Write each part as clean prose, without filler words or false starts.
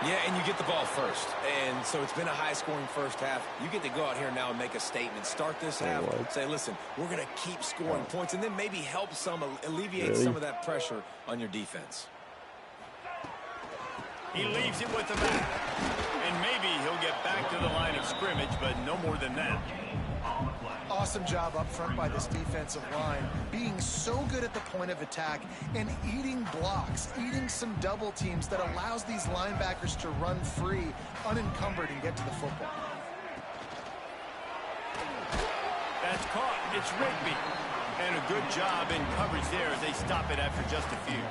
Yeah, and you get the ball first. And so it's been a high-scoring first half. You get to go out here now and make a statement. Start this half, say, listen, we're going to keep scoring points, and then maybe help alleviate some of that pressure on your defense. He leaves it with the back. And maybe he'll get back to the line of scrimmage, but no more than that. Awesome job up front by this defensive line, being so good at the point of attack and eating blocks, eating some double teams that allows these linebackers to run free, unencumbered, and get to the football. That's caught. It's Rigby. And a good job in coverage there as they stop it after just a few.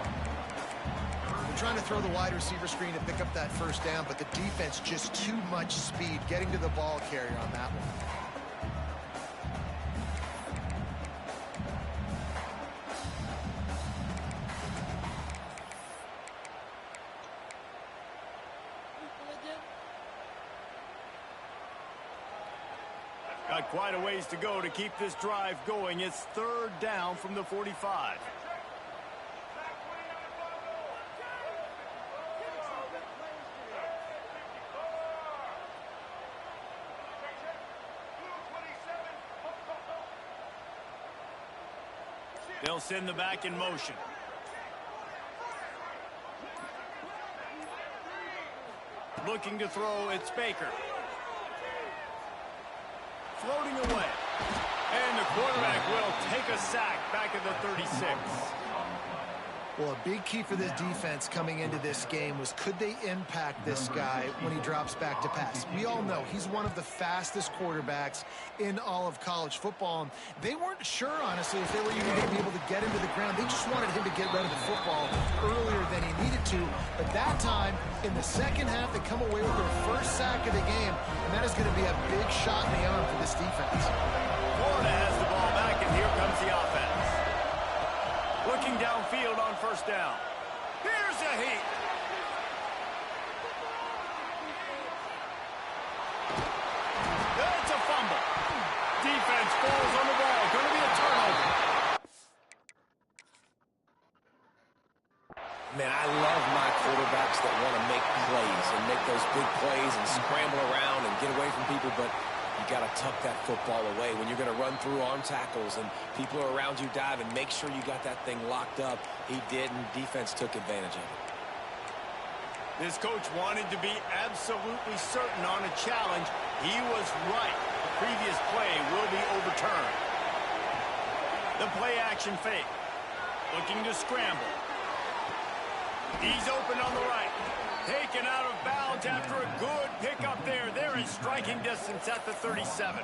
They're trying to throw the wide receiver screen to pick up that first down, but the defense just too much speed getting to the ball carrier on that one. Got quite a ways to go to keep this drive going. It's third down from the 45. They'll send the back in motion. Looking to throw, it's Baker. Floating away. And the quarterback will take a sack back at the 36. Well, a big key for this defense coming into this game was, could they impact this guy when he drops back to pass? We all know he's one of the fastest quarterbacks in all of college football. They weren't sure, honestly, if they were even going to be able to get him to the ground. They just wanted him to get rid of the football earlier than he needed to. But that time, in the second half, they come away with their first sack of the game, and that is going to be a big shot in the arm for this defense. Florida has the ball back, and here comes the offense. Looking downfield on first down. Here's a heat. That's a fumble. Defense falls on the ball. Going to be a turnover. Man, I love my quarterbacks that want to make plays and make those big plays and scramble around and get away from people, but you got to tuck that football away when you're going to run through arm tackles and people are around you diving. Make sure you got that thing locked up. He did, and defense took advantage of it. This coach wanted to be absolutely certain on a challenge. He was right. The previous play will be overturned. The play action fake. Looking to scramble. He's open on the right. Taken out of bounds after a good pickup there. They're in striking distance at the 37.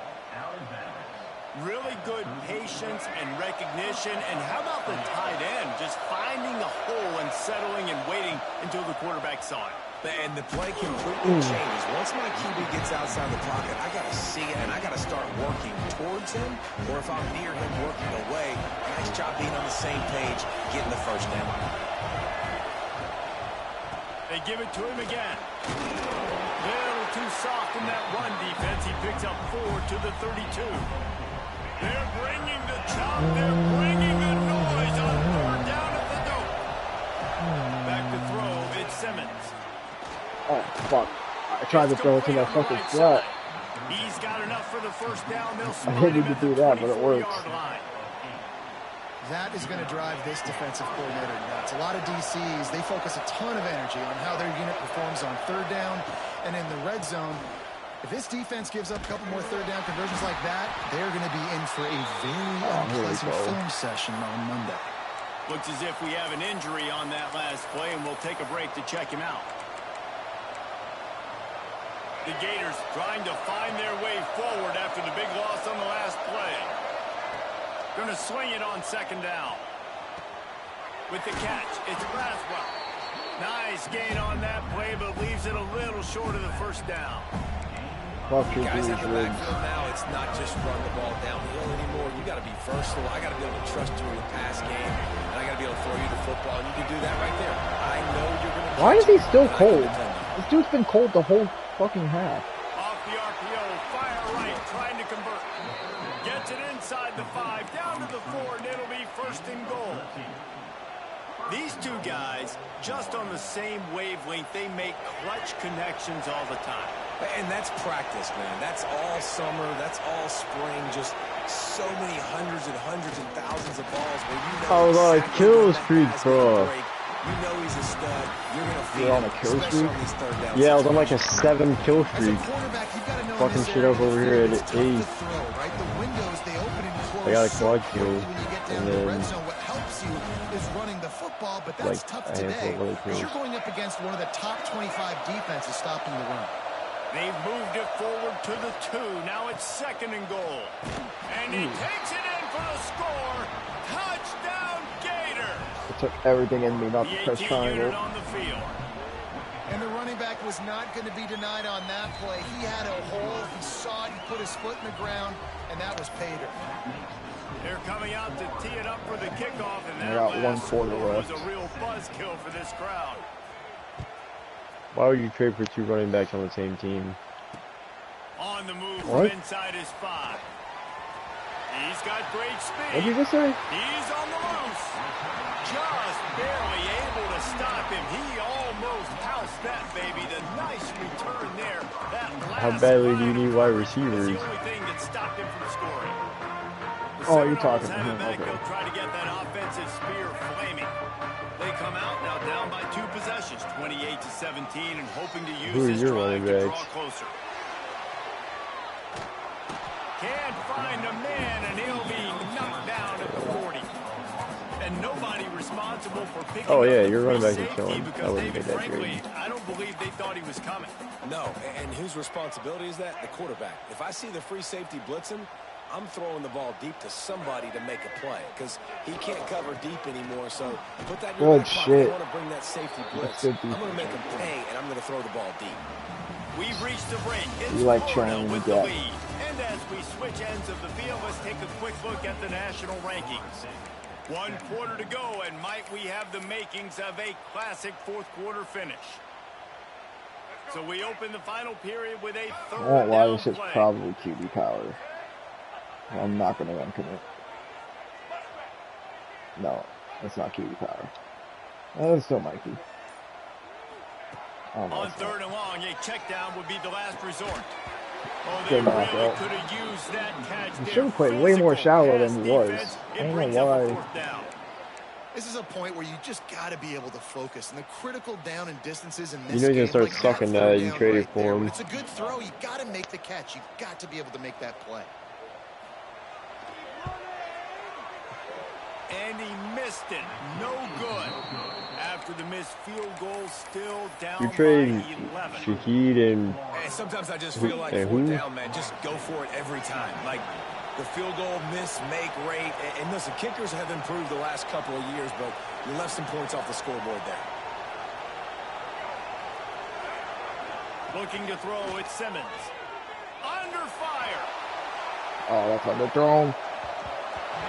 Really good patience and recognition. And how about the tight end? Just finding the hole and settling and waiting until the quarterback saw it. And the play completely changes. Once my QB gets outside the pocket, I got to see it, and I got to start working towards him, or if I'm near him working away. Nice job being on the same page, getting the first down. They give it to him again. Little too soft in that run defense. He picks up 4 to the 32. They're bringing the chop. They're bringing the noise on third down at the dope. Back to throw. It's Simmons. Oh, fuck. I tried to throw it to my fucking flat. He's got enough for the first down. I didn't need to do that, but it works. That is going to drive this defensive coordinator nuts. A lot of DCs, they focus a ton of energy on how their unit performs on third down and in the red zone. If this defense gives up a couple more third down conversions like that, they're going to be in for a very unpleasant film session on Monday. Looks as if we have an injury on that last play, and we'll take a break to check him out. The Gators trying to find their way forward after the big loss on the last play. Going to swing it on second down. With the catch, it's Braswell. Nice gain on that play, but leaves it a little short of the first down. Guys in the backfield now, it's not just run the ball downhill anymore. You got to be versatile. I got to be able to trust you in the pass game, and I got to be able to throw you the football, and you can do that right there. I know you're going to. Why is he still cold? This dude's been cold the whole fucking half. Off the RPO, fire right, trying to convert. Gets it inside the 5, down to the 4, and it'll be first and goal. These two guys, just on the same wavelength, they make clutch connections all the time. And that's practice, man. That's all summer. That's all spring. Just so many hundreds and thousands of balls where you know I was on a exactly kill when that streak, guy's bro. gonna break. You know he's a stud. You're going to feed You're on a him, kill especially streak? on these third down Yeah, I was on like a situations. 7 kill As a streak. quarterback, you've got to know Fucking in this shit area up over here at it's tough 8. to throw, right? The windows, they open and close I got a so quad quickly kill, when you get down and to the red then zone. What helps you is running the football, but that's like tough a handful today of other because kills. you're going up against one of the top 25 defenses stopping the run. They've moved it forward to the 2. Now it's 2nd and goal. And he takes it in for the score. Touchdown, Gator. It took everything in me not to The press 18 triangle. unit on the field. And the running back was not going to be denied on that play. He had a hole. He saw it. He put his foot in the ground, and that was pay dirt. They're coming out to tee it up for the kickoff, and I that got last 1 quarter score left. was a real buzzkill for this crowd. Why would you trade for 2 running backs on the same team? On the move What? from inside his 5. He's got great speed. What did you just say? He's on the loose. Just barely able to stop him. He almost housed that baby. The nice return there. That How last badly do you final need wide was receivers? the only thing that stopped him from scoring. The Oh, you're Seminoles talking to have it him, back. okay. They'll try to get that offensive spear flaming. They come out now down by 2 possessions, 28-17, and hoping to use Who are this your drive running to draw backs? closer. Can't find a man, and he'll be knocked down at the 40. And nobody responsible for picking Oh, yeah, up the your running free back is safety killing. I because wouldn't David, make that frankly, trade. I don't believe they thought he was coming. No, and whose responsibility is that? The quarterback. If I see the free safety blitzing, I'm throwing the ball deep to somebody to make a play because he can't cover deep anymore. So put that in your Good back pocket. shit. I want to bring that safety blitz. good I'm going to defense. make him pay, and I'm going to throw the ball deep. We've reached the break. It's You like Florida trying with to the get. lead. And as we switch ends of the field, let's take a quick look at the national rankings. 1 quarter to go, and might we have the makings of a classic 4th quarter finish. So we open the final period with a I won't lie, third this down is play. probably QB power. I'm not going to run commit. No, that's not QB power. That still might be. On 3rd and long, a check down would be the last resort. Oh, they Good really knockout. could have used that catch He there. should have played way more Physical shallow pass than he was. defense. I It don't brings know up a why. 4th down. This is a point where you just got to be able to focus. And the critical down and distances in You this know you're game, gonna like start sucking that that third you down traded right for there. him. When it's a good throw, you got to make the catch. You've got to be able to make that play. And he missed it. No good. After the missed field goal, still down You by trade 11. Shaheed and And sometimes I just Who- feel like and 4th who? down, man, just go for it every time. Like the field goal miss, make rate. And listen, kickers have improved the last couple of years, but you left some points off the scoreboard there. Looking to throw, it's Simmons. Under fire. oh, that's underthrown.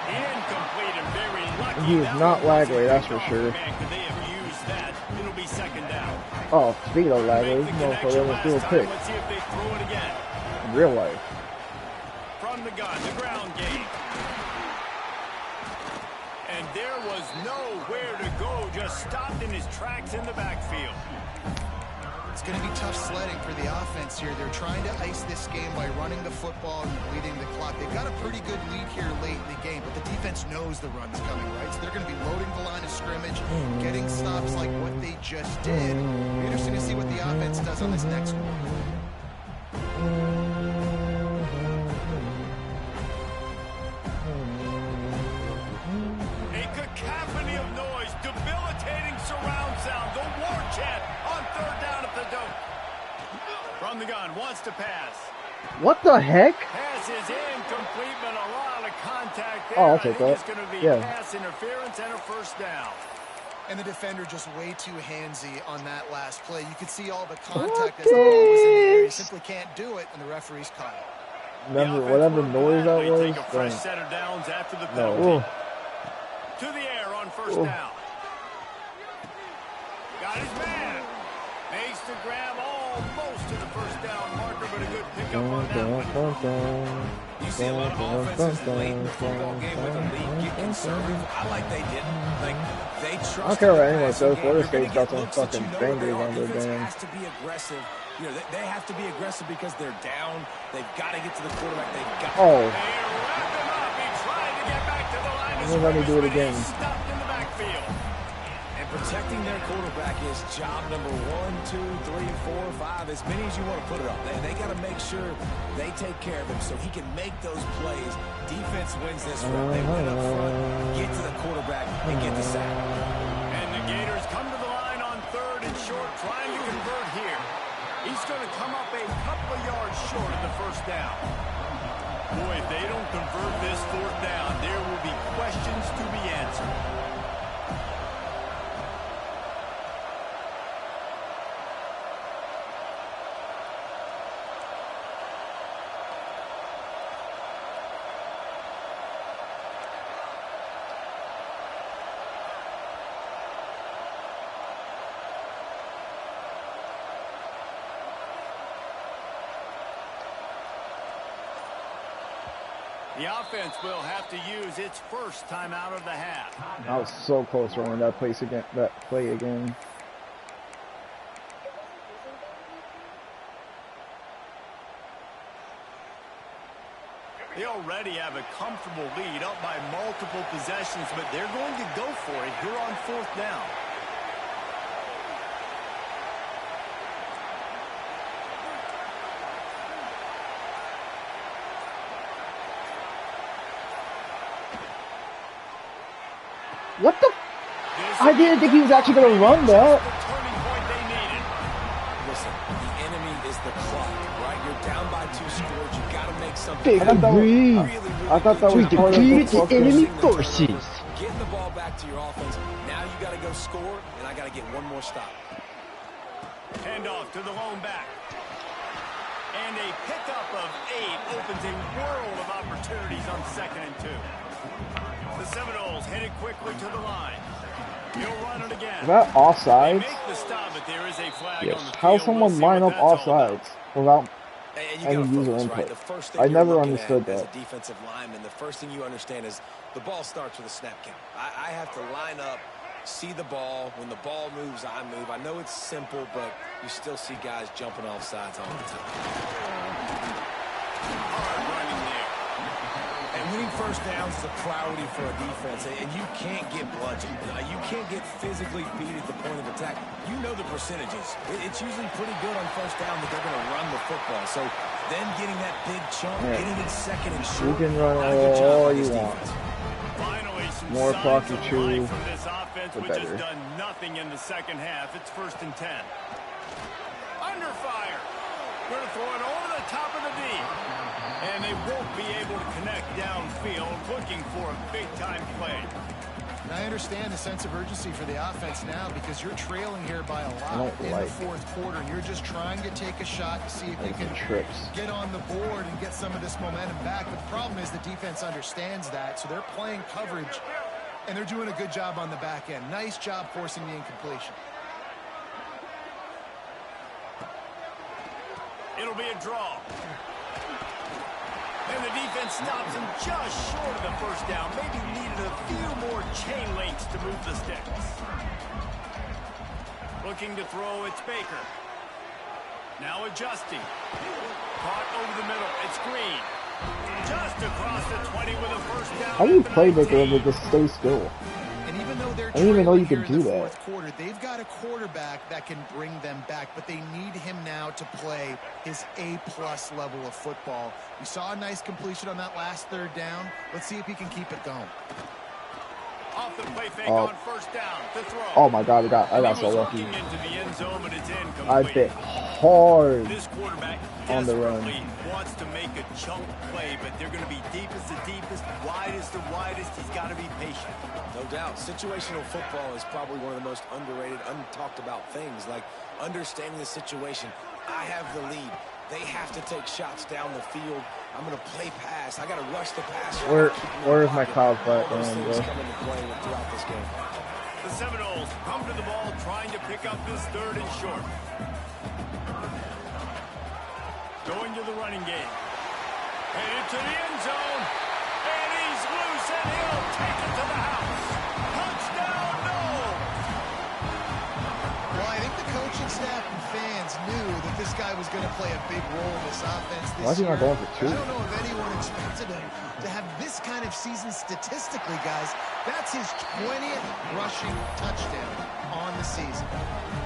Incomplete and very lucky. He is That not one wasn't Lagley, that's picked for off. sure. Man, could they have used that? It'll be 2nd down. Oh, speaking of Lagley, Make the no, for connection them to last do a time. pick. Let's see if they throw it again. In real life. From the gun, the ground game. And there was nowhere to go, just stopped in his tracks in the backfield. It's going to be tough sledding for the offense here. They're trying to ice this game by running the football and bleeding the clock. They've got a pretty good lead here late in the game, but the defense knows the run's coming, right? So they're going to be loading the line of scrimmage, getting stops like what they just did. It'll be interesting to see what the offense does on this next one. A cacophony of noise, debilitating surround sound, the war chant on 3rd down at the dope. From the gun, wants to pass. What the heck? Pass is incomplete, but a lot of contact there. Oh, I'll I take think that. it's going to be Yeah. pass interference and a 1st down. And the defender just way too handsy on that last play. You could see all the contact as the ball was in the air. He simply can't do it, and the referee's caught it. Remember, The offense whatever will noise that gladly was? take a fresh Don't- set of downs after the No. penalty. To the air on 1st Oh. down. Got his man. Makes the grab almost to the first down marker, but a good pickup on that one. You see a lot of offenses late in the football game with a lead get conservative. I like they didn't. Like, they trust. I don't care what anyone says. Florida State's got some fucking bangers on their game. Has to be aggressive. You know, they have to be aggressive because they're down. They've got to get to the quarterback. They've got. Oh. They wrapped him up. He tried to get back to the line. Let me do it again. Stopped in the backfield. And protecting their quarterback is job number 1, 2, 3, 4, 5, as many as you want to put it up. They got to make sure they take care of him so he can make those plays. Defense wins this round. They win up front, get to the quarterback, and get the sack. And the Gators come to the line on 3rd and short, trying to convert here. He's going to come up a couple of yards short of the first down. Boy, if they don't convert this 4th down, there will be questions to be answered. The offense will have to use its first timeout of the half. I was so close to running that play again. They already have a comfortable lead up by multiple possessions, but they're going to go for it here on 4th down. What the? I didn't think he was actually going to run that. Listen, the enemy is the clock, right? You're down by 2 scores. You got to make something. Big agree. I thought that was part of the enemy forces. Getting the ball back to your offense. Now you got to go score, and I got to get one more stop. Handoff to the lone back. And a pickup of 8 opens a world of opportunities on 2nd and 2. The Seminoles headed quickly to the line. He'll run it again. Is that offsides? Make the stop, but there is a flag Yes. on the How field. someone line up offsides without any user Right? input? The first thing I you're never looking understood at as that. a defensive lineman, the first thing you understand is the ball starts with a snap count. I have to line up, see the ball. When the ball moves, I move. I know it's simple, but you still see guys jumping off sides all the time. Hard running there. And winning first downs is a priority for a defense, and you can't get bludgeoned. You can't get physically beat at the point of attack. You know the percentages. It's usually pretty good on first down that they're going to run the football. So then getting that big chunk, getting it 2nd and short. You can run all you want. Finally, some More signs clock of you chew, life from this offense, the which has better. done nothing in the 2nd half. It's 1st and 10. Under fire. Going to throw it over the top of the D. And they won't be able to connect downfield, looking for a big-time play. And I understand the sense of urgency for the offense now because you're trailing here by a lot in the 4th quarter. And you're just trying to take a shot to see if you can get on the board and get some of this momentum back. But the problem is the defense understands that, so they're playing coverage, and they're doing a good job on the back end. Nice job forcing the incompletion. It'll be a draw. And the defense stops him just short of the first down. Maybe needed a few more chain links to move the sticks. Looking to throw, it's Baker. Now adjusting. Caught over the middle. It's Green. Just across the 20 with a first down. How do you play Baker and they just stay still? And even though they're I didn't even know you could trailing do here in the that. 4th quarter, they've got a quarterback that can bring them back, but they need him now to play his A-plus level of football. We saw a nice completion on that last 3rd down. Let's see if he can keep it going. Off the play fake on first down to throw. Oh my God, I got so lucky. Into the end zone, but it's incomplete. I bit hard This quarterback on the run. desperately wants to make a chunk play, but they're going to be deepest to deepest, widest to widest. He's got to be patient. No doubt. Situational football is probably one of the most underrated, untalked about things, like understanding the situation. I have the lead. They have to take shots down the field. I'm going to play pass. I got to rush the pass. Where's my cloud butt, All those man, things bro? come into play throughout this game. The Seminoles come to the ball trying to pick up this 3rd and short. Going to the running game. Headed to the end zone. And he's loose and he'll take it to the house. Touchdown, Noles! Well, I think the coaching staff and fans knew that this guy was going to play a big role in this offense this year. Why is he not going for 2? I don't know if anyone expected him to have this kind of season statistically, guys. That's his 20th rushing touchdown on the season.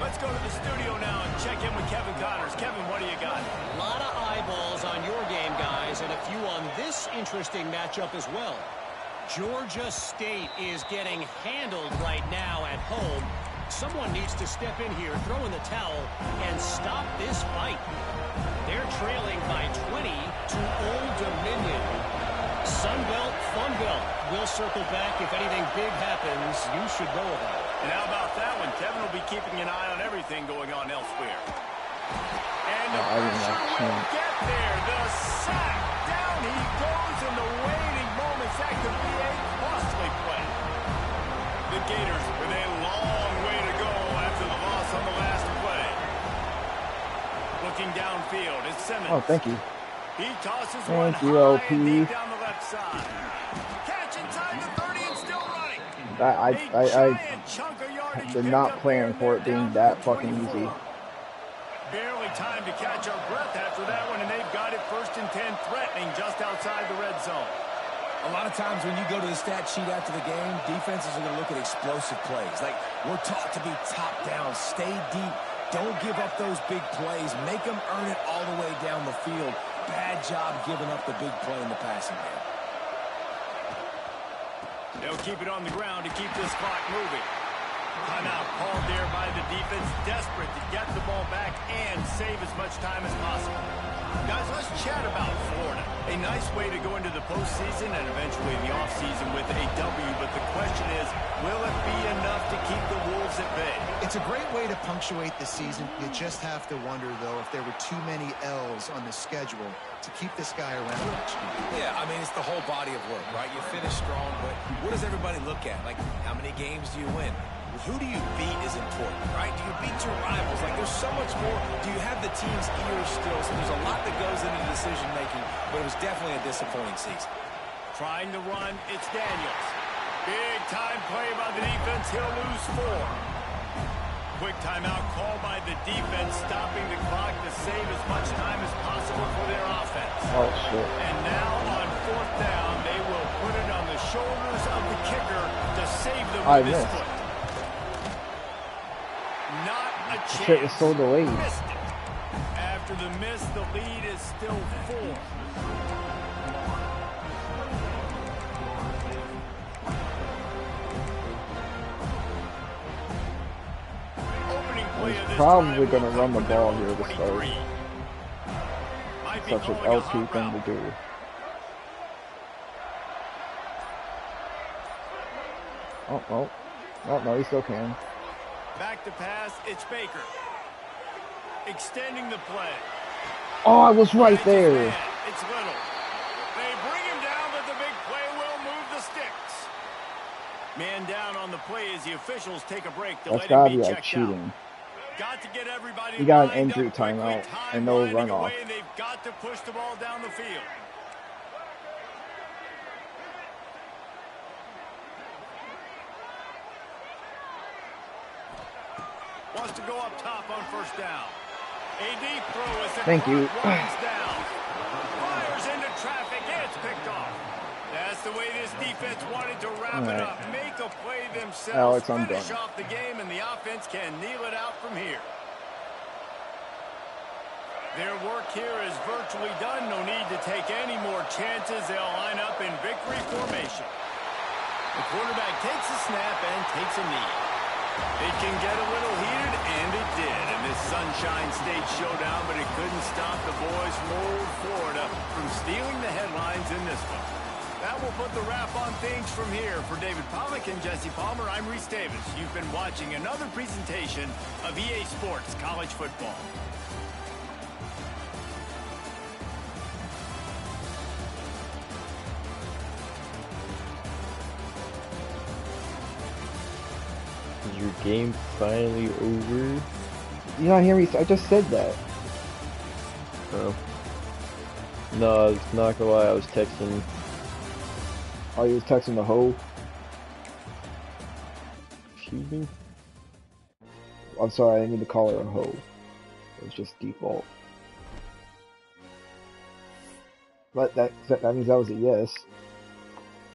Let's go to the studio now and check in with Kevin Connors. Kevin, what do you got? A lot of eyeballs on your game, guys, and a few on this interesting matchup as well. Georgia State is getting handled right now at home. Someone needs to step in here, throw in the towel, and stop this fight. They're trailing by 20 to Old Dominion. Sunbelt, Funbelt. We'll circle back if anything big happens. You should know about it. And how about that one? Kevin will be keeping an eye on everything going on elsewhere. And the pressure will get there. The sack. Down he goes in the waiting moments. That could be a costly play. The Gators with a long way to go after the loss on the last play. Looking downfield, it's Simmons. Oh, thank you. He tosses one Thank you, high LP. and deep down the left side. Catch inside the 30 and still running. I did not plan for it being that fucking easy. Barely time to catch our breath after that one, and they've got it 1st and 10, threatening just outside the red zone. A lot of times when you go to the stat sheet after the game, defenses are going to look at explosive plays. Like, we're taught to be top down, stay deep, don't give up those big plays, make them earn it all the way down the field. Bad job giving up the big play in the passing game. They'll keep it on the ground to keep this clock moving. Timeout called there by the defense, desperate to get the ball back and save as much time as possible. Guys, let's chat about Florida. A nice way to go into the postseason and eventually the offseason with a W, but the question is, will it be enough to keep the Wolves at bay? It's a great way to punctuate the season. You just have to wonder, though, if there were too many L's on the schedule to keep this guy around next year. Yeah, I mean, it's the whole body of work, right? You finish strong, but what does everybody look at? Like, how many games do you win? Who do you beat is important, right? Do you beat your rivals? Like, there's so much more. Do you have the team's ears still? So there's a lot that goes into decision-making, but it was definitely a disappointing season. Trying to run, it's Daniels. Big time play by the defense. He'll lose 4. Quick timeout called by the defense, stopping the clock to save as much time as possible for their offense. Oh, shit. And now on 4th down, they will put it on the shoulders of the kicker to save them with his foot. Not a chance. Shit was so delayed. Missed it. After the miss, the lead is still 4. Opening play of this Probably drive going to will run the come ball from here their to own start. 23. Might be Such an calling a LP hot thing route. to do. Oh, no, he still can. Back to pass, it's Baker. Extending the play. Oh, I was right there. Man, it's Little. They bring him down, but the big play will move the sticks. Man down on the play as the officials take a break to That's let gotta him be be like checked cheating. out. Got to get everybody He got an lined injury up quickly. timeout Time and no winding runoff. away, and they've got to push the ball down the field. Wants to go up top on 1st down. A deep throw as the Thank you. clock winds down. Fires into traffic. It's picked off. That's the way this defense wanted to wrap it up. Make a play themselves. Alex, I'm finish done. off the game, and the offense can kneel it out from here. Their work here is virtually done. No need to take any more chances. They'll line up in victory formation. The quarterback takes a snap and takes a knee. It can get a little heated, and it did in this Sunshine State showdown, but it couldn't stop the boys from old Florida from stealing the headlines in this one. That will put the wrap on things from here. For David Pollack and Jesse Palmer, I'm Reese Davis. You've been watching another presentation of EA Sports College Football. your game finally over? You not hear me? I just said that. Oh. No, it's not gonna lie, I was texting. Oh, you was texting the hoe? Excuse me? I'm sorry, I didn't mean to call her a hoe. It was just default. But that means that was a yes.